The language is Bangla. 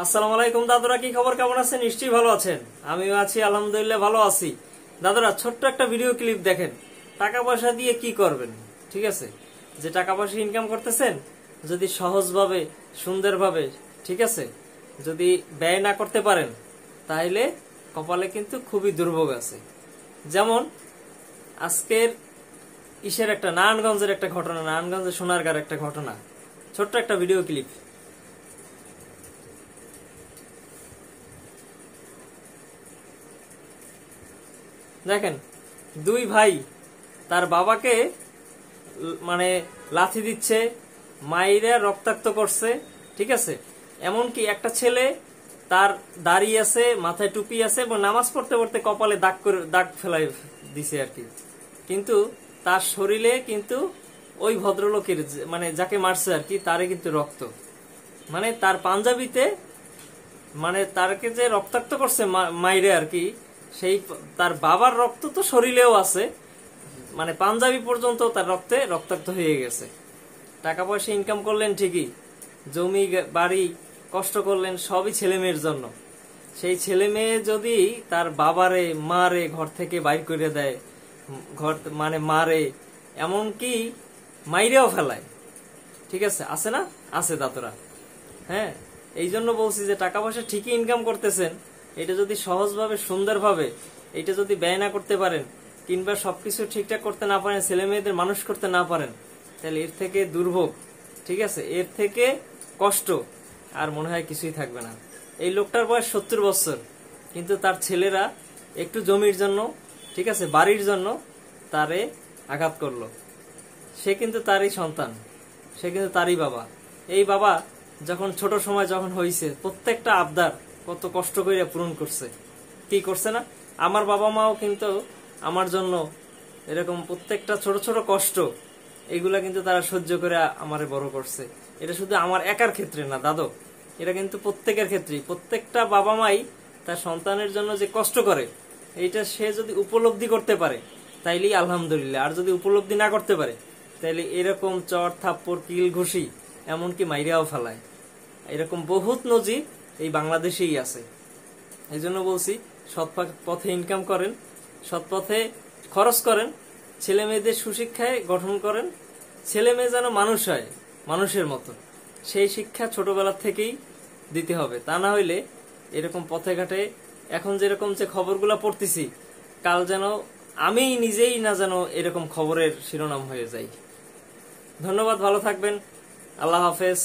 আসসালামু আলাইকুম দাদুরা, কি খবর? কেমন আছেন? নিশ্চয়ই ভালো আছেন। আমিও আছি, আলহামদুলিল্লাহ ভালো আছি। দাদুরা, ছোট্ট একটা ভিডিও ক্লিপ দেখেন। টাকা পয়সা দিয়ে কি করবেন? ঠিক আছে, যে টাকা পয়সা ইনকাম করতেছেন, যদি সহজভাবে সুন্দরভাবে, ঠিক আছে, যদি ব্যয় না করতে পারেন, তাহলে কপালে কিন্তু খুবই দুর্ভোগ আছে। যেমন আজকের একটা নারায়ণগঞ্জের একটা ঘটনা, নারায়ণগঞ্জের সোনারগাঁর একটা ঘটনা, ছোট্ট একটা ভিডিও ক্লিপ দেখেন। দুই ভাই তার বাবাকে মানে লাথি দিচ্ছে, মাইরা রক্তাক্ত করছে, ঠিক আছে। এমনকি একটা ছেলে তার দাড়ি আছে, মাথায় টুপি আছে এবং নামাজ পড়তে পড়তে কপালে দাগ ফেলাই দিছে আর কি। কিন্তু তার শরীরে কিন্তু ওই ভদ্রলোকের মানে যাকে মারছে আর কি, তারে কিন্তু রক্ত, মানে তার পাঞ্জাবিতে, মানে তারকে যে রক্তাক্ত করছে মাইরে আর কি, সেই তার বাবার রক্ত তো শরীরেও আছে, মানে পাঞ্জাবি পর্যন্ত তার রক্তে রক্তাক্ত হয়ে গেছে। টাকা পয়সা ইনকাম করলেন ঠিকই, জমি বাড়ি কষ্ট করলেন, সবই ছেলে মেয়ের জন্য। সেই ছেলে মেয়ে যদি তার বাবারে মারে, ঘর থেকে বাইর করে দেয়, ঘর মানে মারে, এমনকি মাইরেও ফেলায়, ঠিক আছে, আছে না? আছে দাদুরা। হ্যাঁ, এই জন্য বলছি যে টাকা পয়সা ঠিকই ইনকাম করতেছেন, এটা যদি সহজভাবে সুন্দরভাবে এটা যদি ব্যয় না করতে পারেন, কিংবা সবকিছু ঠিকঠাক করতে না পারেন, ছেলে মেয়েদের মানুষ করতে না পারেন, তাহলে এর থেকে দুর্ভোগ, ঠিক আছে, এর থেকে কষ্ট আর মনে হয় কিছুই থাকবে না। এই লোকটার বয়স 70 বছর, কিন্তু তার ছেলেরা একটু জমির জন্য, ঠিক আছে, বাড়ির জন্য তারে আঘাত করলো। সে কিন্তু তারই সন্তান, সে কিন্তু তারই বাবা। এই বাবা যখন ছোট সময় যখন হয়েছে, প্রত্যেকটা আবদার কত কষ্ট করে পূরণ করছে, কি করছে না? আমার বাবা মাও কিন্তু আমার জন্য এরকম প্রত্যেকটা ছোট ছোট কষ্ট, এগুলা কিন্তু তারা সহ্য করে আমারে বড় করছে। এটা শুধু আমার একার ক্ষেত্রে না দাদু, এটা কিন্তু প্রত্যেকের ক্ষেত্রেই। প্রত্যেকটা বাবা মাই তার সন্তানের জন্য যে কষ্ট করে, এইটা সে যদি উপলব্ধি করতে পারে তাইলেই আলহামদুলিল্লাহ। আর যদি উপলব্ধি না করতে পারে, তাইলে এরকম চর থাপ্পড় কিল ঘুষি এমনকি মাইরাও ফেলায়। এরকম বহুত নজির এই বাংলাদেশেই আছে। এই জন্য বলছি, সৎ পথে ইনকাম করেন, সৎ পথে খরচ করেন, ছেলে মেয়েদের সুশিক্ষায় গঠন করেন, ছেলে মেয়ে যেন মানুষ হয় মানুষের মতো, সেই শিক্ষা ছোটবেলা থেকেই দিতে হবে। তা না হইলে এরকম পথে ঘাটে এখন যেরকম যে খবরগুলা পড়তেছি, কাল যেন আমি নিজেই না যেন এরকম খবরের শিরোনাম হয়ে যাই। ধন্যবাদ, ভালো থাকবেন, আল্লাহ হাফেজ।